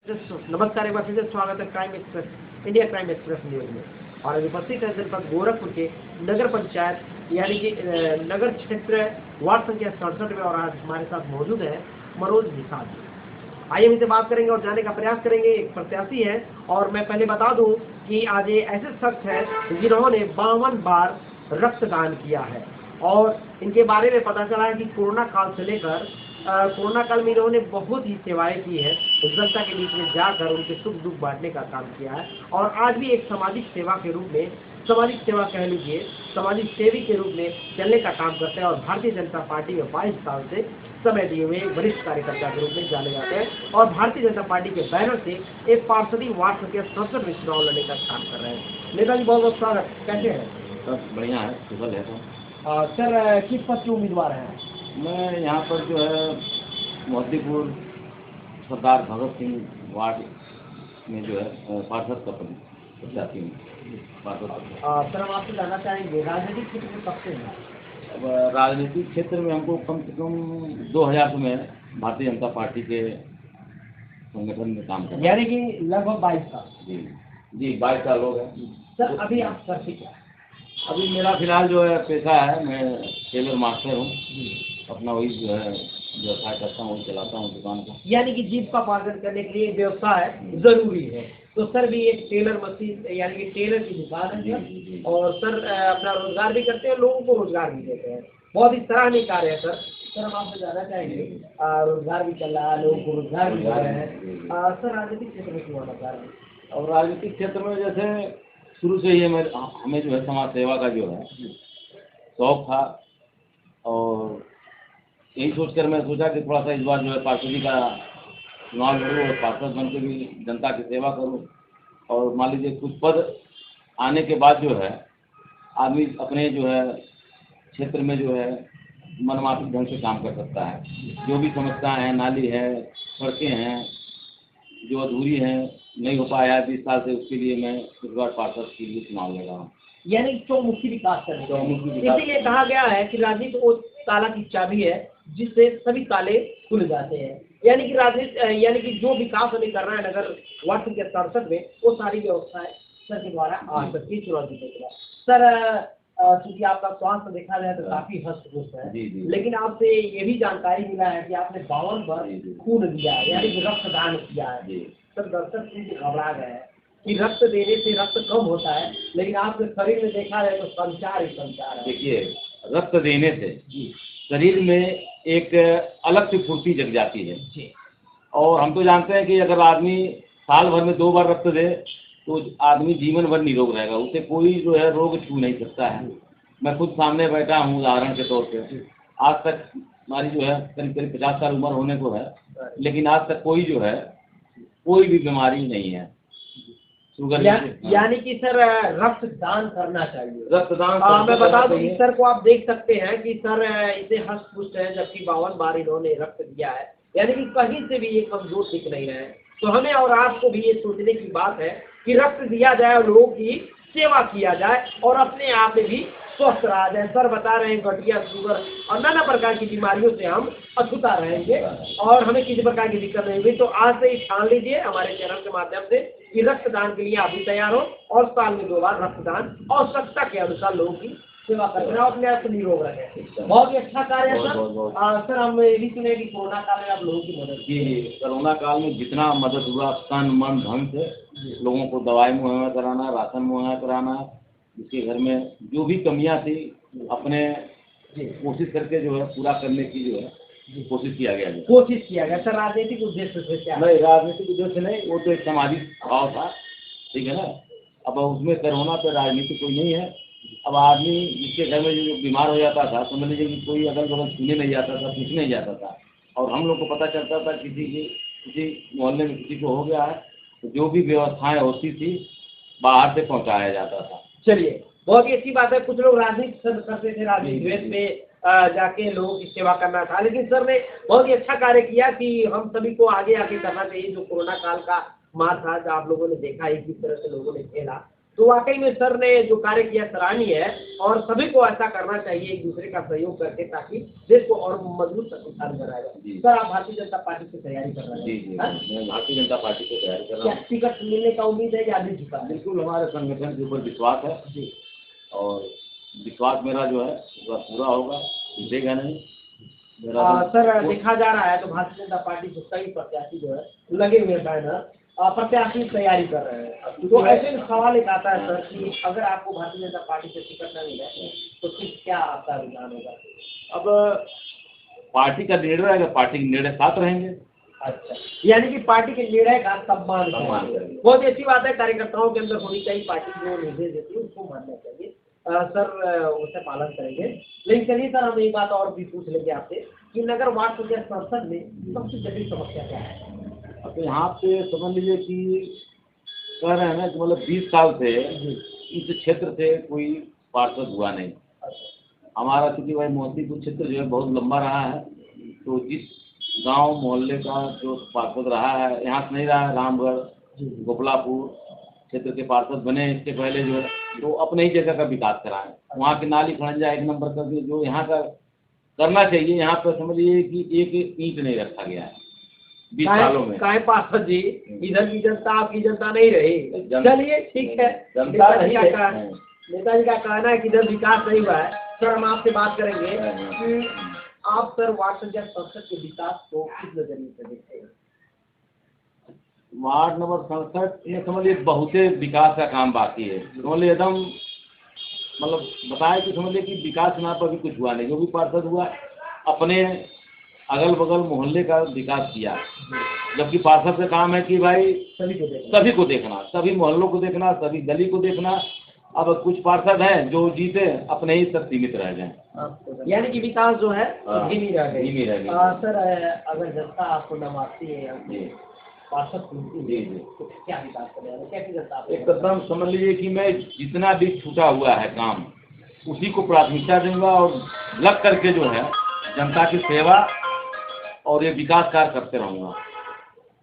नमस्कार, एक बार फिर से स्वागत है crime express India crime express news में। और अभी उपस्थित है जनपद गोरखपुर के नगर पंचायत यानी कि नगर क्षेत्र वार्ड संख्या 67 में, और आज हमारे साथ मौजूद है मनोज निषाद जी। आइए इनसे बात करेंगे और जानने का प्रयास करेंगे। एक प्रत्याशी है और मैं पहले बता दूं कि आज ये ऐसे शख्स है जिन्होंने 52 बार रक्तदान किया है, और इनके बारे में पता चला है कि कोरोना काल से लेकर कोरोना काल में इन्होंने बहुत ही सेवाएं की है, जनता के बीच में जाकर उनके सुख दुख बांटने का काम किया है, और आज भी एक सामाजिक सेवा के रूप में, सामाजिक सेवा कह लीजिए, सामाजिक सेवी के रूप में चलने का काम करते हैं। और भारतीय जनता पार्टी में 22 साल से समय दिए हुए वरिष्ठ कार्यकर्ता के रूप में जाने जाते हैं, और भारतीय जनता पार्टी के बैनर से एक पार्षदी वार्ड संख्या 67 में चुनाव लड़ने का काम कर रहे हैं। नेताजी बहुत बहुत स्वागत। कैसे हैं? सब बढ़िया है, सुबह है। सर, किस पद के उम्मीदवार हैं? मैं यहाँ पर जो है मोतीपुर सरदार भगत सिंह वार्ड में जो है पार्षद का प्रत्याशी हूँ। सर, हम आपसे जानना चाहेंगे राजनीतिक क्षेत्र में कब से हैं? अब राजनीतिक क्षेत्र में हमको कम से कम 2000 में भारतीय जनता पार्टी के संगठन में काम करना, यानी कि लगभग 22 साल। जी 22 साल हो गए। सर, अभी आप करते क्या? अभी मेरा फिलहाल जो है पेशा है, मैं टेलर मास्टर हूँ। अपना वही जो है व्यवसाय करता हूँ, चलाता हूँ दुकान को। यानी कि जीविकोपार्जन करने के लिए व्यवसाय जरूरी है। तो सर भी एक टेलर मशीन यानी कि टेलर की दुकान है सर, और सर अपना रोजगार भी करते हैं, लोगों को रोजगार भी देते हैं। बहुत ही सराहनीय कार्य है सर। सर, हम आपसे जानना चाहेंगे, रोजगार भी चल रहा है, लोगों को रोजगार भी दे रहे हैं। सर, राजनीतिक क्षेत्र में क्यों आना चाह रहे हैं? और राजनीतिक क्षेत्र में जैसे शुरू से ही हमें जो है समाज सेवा का जो है शौक था, और यही सोचकर मैं सोचा कि थोड़ा सा इस बार जो है पार्षदी का चुनाव लड़ूँ और पार्षद बन के भी जनता की सेवा करूँ। और मान लीजिए कुछ पद आने के बाद जो है आदमी अपने जो है क्षेत्र में जो है मनमाफिक ढंग से काम कर सकता है। जो भी समस्याएं हैं, नाली है, सड़कें हैं जो अधूरी हैं, नहीं हो पाया 20 साल से, उसके लिए मैं इस बार पार्षद के लिए चुनाव लड़ रहा हूँ। यानी चौमुखी विकास करने, इसीलिए कहा गया है कि राजनीति वो ताला की चाबी है जिससे सभी ताले खुल जाते हैं। यानी कि राजनीति यानी कि जो विकास हमें करना है नगर वार्ड संख्या 67 में, वो सारी व्यवस्थाएं सर के द्वारा आ सकती है चुनाव जीतने के बाद। सर, क्योंकि आपका स्वास्थ्य देखा जाए तो काफी हस्त पुष्ट है, लेकिन आपसे ये भी जानकारी मिला है कि आपने 52 बार खून दिया है, यानी कि रक्तदान किया है। सर, दर्शक घबरा गए हैं कि रक्त देने से रक्त कम होता है, लेकिन आपके शरीर में देखा जाए तो संचार ही संचार है। देखिए, रक्त देने से शरीर में एक अलग सी फुर्ती जग जाती है जी। और हम तो जानते हैं कि अगर आदमी साल भर में 2 बार रक्त दे तो आदमी जीवन भर निरोग रहेगा, उसे कोई जो है रोग छू नहीं सकता है। मैं खुद सामने बैठा हूँ उदाहरण के तौर पे। आज तक हमारी जो है करीब 50 साल उम्र होने को है, लेकिन आज तक कोई जो है कोई भी बीमारी नहीं है। यानी कि सर रक्तदान करना चाहिए। रक्तदान मैं बता दूं कि सर को आप देख सकते हैं कि सर इसे हष्ट पुष्ट है, जबकि 52 बार इन्होंने रक्त दिया है, यानी कि कहीं से भी ये कमजोर दिख नहीं रहे हैं। तो हमें और आपको भी ये सोचने की बात है कि रक्त दिया जाए और लोगों की सेवा किया जाए और अपने आप में भी स्वस्थ रहा जाए। सर बता रहे हैं गठिया, शुगर और नाना प्रकार की बीमारियों से हम अछूता रहेंगे और हमें किसी प्रकार की दिक्कत नहीं होगी। तो आज से ही ठान लीजिए हमारे चैनल के माध्यम से कि रक्तदान के लिए आप भी तैयार हो, और साल में 2 बार रक्तदान आवश्यकता के अनुसार लोगों की सेवा करना, अपने आप को निरोग रखें। बहुत ही अच्छा कार्य है सर। सर, हम ये भी सुने कि कोरोना काल में आप लोगों की मदद की। कोरोना काल में जितना मदद हुआ तन मन धन से लोगों को दवाई मुहैया कराना, राशन मुहैया कराना, जिसके घर में जो भी कमियां थी अपने कोशिश करके जो है पूरा करने की जो है कोशिश किया गया। सर, राजनीतिक उद्देश्य से क्या? नहीं, राजनीतिक उद्देश्य नहीं, वो तो एक सामाजिक भाव था, ठीक है ना। अब उसमें कोरोना पे राजनीति कोई नहीं है। अब आदमी जिसके घर में जो बीमार हो जाता था, समझ लीजिए कि कोई अगल बगल सुनने नहीं जाता था, कुछ नहीं जाता था, और हम लोग को पता चलता था किसी मोहल्ले में किसी को हो गया है, तो जो भी व्यवस्थाएं होती थी बाहर से पहुँचाया जाता था। चलिए, बहुत ही अच्छी बात है। कुछ लोग राजनीति करते थे, राजनीति पे जाके लोगों की सेवा करना था, लेकिन सर ने बहुत ही अच्छा कार्य किया कि हम सभी को आगे आगे करना चाहिए। जो कोरोना काल का मार था, जो आप लोगों ने देखा है किस तरह से लोगों ने झेला, तो वाकई में सर ने जो कार्य किया सराहनीय है और सभी को ऐसा करना चाहिए, एक दूसरे का सहयोग करके, ताकि देश को और मजबूत शक्तिशाली बनाएगा। सर आप भारतीय जनता पार्टी की तैयारी कर रहे हैं? जी जी, मैं भारतीय जनता पार्टी को तैयारी कर रहा क्या हूँ। टिकट मिलने का उम्मीद है या नहीं झुका? बिल्कुल, हमारे संगठन के ऊपर विश्वास है जी। और विश्वास मेरा जो है वह पूरा होगा, टूटेगा नहीं मेरा। सर देखा जा रहा है तो भारतीय जनता पार्टी से कई प्रत्याशी जो है लगे हुए बैनर, प्रत्याशी तैयारी कर रहे हैं। तो ऐसे में सवाल एक आता है सर कि अगर आपको भारतीय जनता पार्टी से टिकट न मिले तो फिर क्या आपका रुझान होगा? अब पार्टी का निर्णय है, पार्टी के निर्णय साथ रहेंगे। अच्छा, यानी कि पार्टी के निर्णय का सम्मान करेंगे। बहुत अच्छी बात है, कार्यकर्ताओं के अंदर होनी चाहिए, पार्टी जो निर्देश देती है उसको मानना चाहिए। सर उससे पालन करेंगे। लेकिन चलिए सर, हम एक बात और भी पूछ लेंगे आपसे कि नगर वार्ड संख्या 67 में सबसे जटिल समस्या क्या है? अब यहाँ पे समझ लीजिए कि कह रहे हैं ना कि मतलब 20 साल से इस क्षेत्र से कोई पार्षद हुआ नहीं। हमारा चूँकि भाई मोतीपुर क्षेत्र जो है बहुत लंबा रहा है, तो जिस गांव मोहल्ले का जो पार्षद रहा है, यहाँ से नहीं रहा है, रामगढ़ गोपलापुर क्षेत्र के पार्षद बने इसके पहले जो है, तो अपने ही जगह का विकास कराएं। वहाँ की नाली खड़ंजा 1 नंबर करके जो यहाँ का करना चाहिए, यहाँ पर समझिए कि एक ईंट नहीं रखा गया है 20 सालों में। काय पार्षद जी, इधर की जनता आपकी जनता नहीं रही। चलिए ठीक है, जनता नेताजी का कहना है कि इधर विकास नहीं हुआ है। सर हम आपसे बात करेंगे कि आप सर वार्ड संख्या 67 के विकास को किस नजरिए से देखते हैं? वार्ड नंबर 67 ये समझिए बहुते विकास का काम बाकी है। समझिए एकदम मतलब बताए कि समझिए कि विकास यहाँ पर भी कुछ हुआ नहीं। जो भी पार्षद हुआ अपने अगल बगल मोहल्ले का विकास किया, जबकि पार्षद का काम है कि भाई सभी को देखना, सभी मोहल्लों को देखना, सभी गली को देखना। अब कुछ पार्षद हैं जो जीते अपने ही तक सीमित रह गए, यानी कि विकास जो है धीमी रह गई। धीमी रह गई। सर अगर जनता आपको नवाजती है पार्षद चुनती है तो क्या विकास करेगा, कैसी जनता? एकदम समझ लीजिए कि मैं जितना भी छूटा हुआ है काम उसी को प्राथमिकता दूंगा और लग करके जो है जनता की सेवा और ये विकास कार्य करते रहूँगा।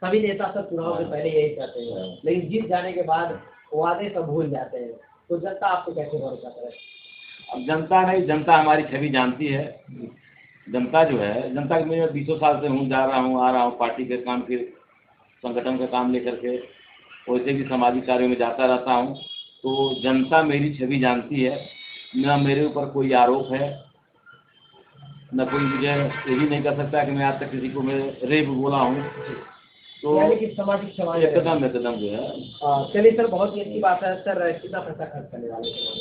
सभी नेता सब चुनाव से पहले यही कहते हैं, लेकिन जीत जाने के बाद वादे सब भूल जाते हैं, तो जनता आपको कैसे भरोसा करे? अब जनता नहीं, जनता हमारी छवि जानती है। जनता जो है, जनता के मैं 20 साल से हूँ, जा रहा हूँ आ रहा हूँ, पार्टी के काम के संगठन का काम लेकर के, वैसे भी सामाजिक कार्यों में जाता रहता हूँ। तो जनता मेरी छवि जानती है, न मेरे ऊपर कोई आरोप है, न कोई मुझे ये भी नहीं कर सकता कि मैं आज तक किसी को मैं रेप बोला हूँ। तो यानी कि सामाजिक समाज एकदम जो है। चलिए सर, बहुत ही अच्छी बात है। सर कितना पैसा खर्च करने वाले हैं?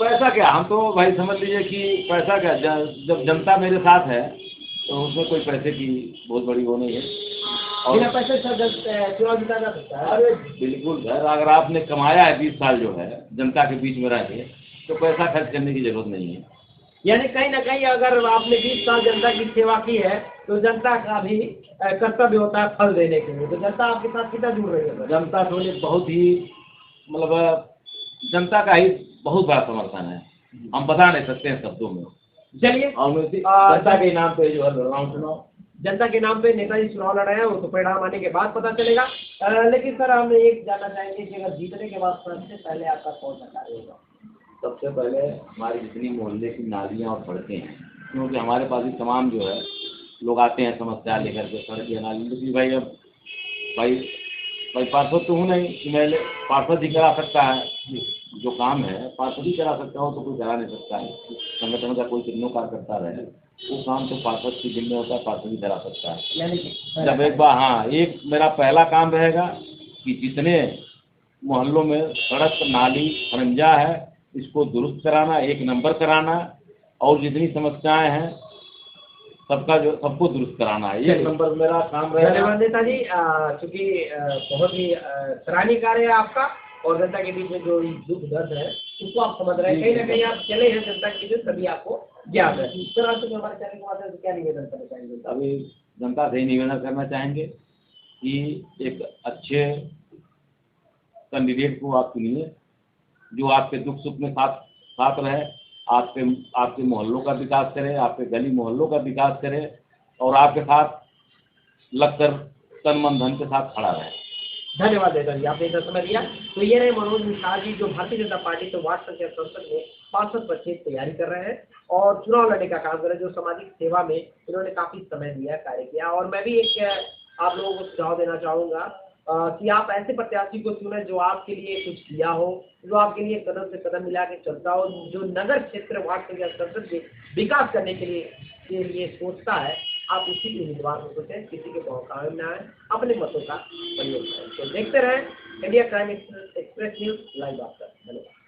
पैसा क्या, हम तो भाई समझ लीजिए कि पैसा क्या, जब जनता मेरे साथ है तो उसमें कोई पैसे की बहुत बड़ी वो नहीं है। और बिना पैसे सर चुनाव जीता जा सकता है? अरे बिल्कुल सर, अगर आपने कमाया है 20 साल जो है जनता के बीच में रह के, तो पैसा खर्च करने की जरूरत नहीं है। यानी कहीं ना कहीं अगर आपने 20 साल जनता की सेवा की है तो जनता का भी कर्तव्य होता है फल देने के लिए। तो जनता आपके साथ कितना जुड़ रही है? जनता तो बहुत ही मतलब जनता का ही बहुत बड़ा समर्थन है, हम बता नहीं सकते हैं शब्दों में। चलिए, और जनता के नाम पे जो है चुनाव, जनता के नाम पे नेताजी चुनाव लड़ रहे हैं, वो तो परिणाम आने के बाद पता चलेगा। लेकिन सर हम एक जानना चाहेंगे कि अगर जीतने के बाद सबसे पहले आपका कौन सा कार्य होगा? सबसे पहले हमारी जितनी मोहल्ले की नालियाँ और सड़कें हैं, क्योंकि हमारे पास भी तमाम जो है लोग आते हैं समस्या लेकर के, सड़क या नाली। लेकिन भाई अब भाई पार्षद तो हूँ नहीं कि मैं पार्षद ही करा सकता है जो काम है, पार्षद ही करा सकता हो तो कोई करा नहीं सकता है। संगठन का कोई कितनों कार्यकर्ता रहे वो काम तो पार्षद की जिम्मे होता है, पार्षद ही करा सकता है। जब एक बार हाँ, एक मेरा पहला काम रहेगा कि जितने मोहल्लों में सड़क नाली खरंजा है इसको दुरुस्त कराना, 1 नंबर कराना, और जितनी समस्याएं हैं सबको दुरुस्त कराना है, 1 नंबर मेरा काम रहेगा। धन्यवाद नेताजी, चूँकि बहुत ही सराहनीय कार्य है आपका और जनता के बीच में जो दुख दर्द है उसको आप समझ रहे हैं, कहीं ना कहीं आप चले हैं जनता के बीच, तभी आपको ज्ञात है। सर आज तक हमारे चैनल के माध्यम से क्या निवेदन करना चाहेंगे? अभी जनता से निवेदन करना चाहेंगे कि एक अच्छे कैंडिडेट को आप चुनिए जो आपके दुख सुख में साथ रहे, आपके मोहल्लों का विकास करे, आपके गली मोहल्लों का विकास करे और आपके साथ लगकर तन मन धन के साथ खड़ा रहे। धन्यवाद नेता जी, आपने इतना समय दिया। तो ये रहे मनोज मिश्रा जी, जो भारतीय जनता पार्टी तो वार्ड संख्या संसद में पार्षद पद की तैयारी कर रहे हैं और चुनाव लड़ने का काम कर रहे हैं, जो सामाजिक सेवा में इन्होंने काफी समय दिया, कार्य किया। और मैं भी एक आप लोगों को सुझाव देना चाहूंगा कि आप ऐसे प्रत्याशी को चुनें जो आपके लिए कुछ किया हो, जो आपके लिए कदम से कदम मिला के चलता हो, जो नगर क्षेत्र वार्ड संख्या संसद में विकास करने के लिए सोचता है। आप उसी उम्मीदवार को सोचें, किसी के बहकावे में आए, अपने मतों का प्रयोग करें। तो देखते रहें India crime express news live आपका। धन्यवाद।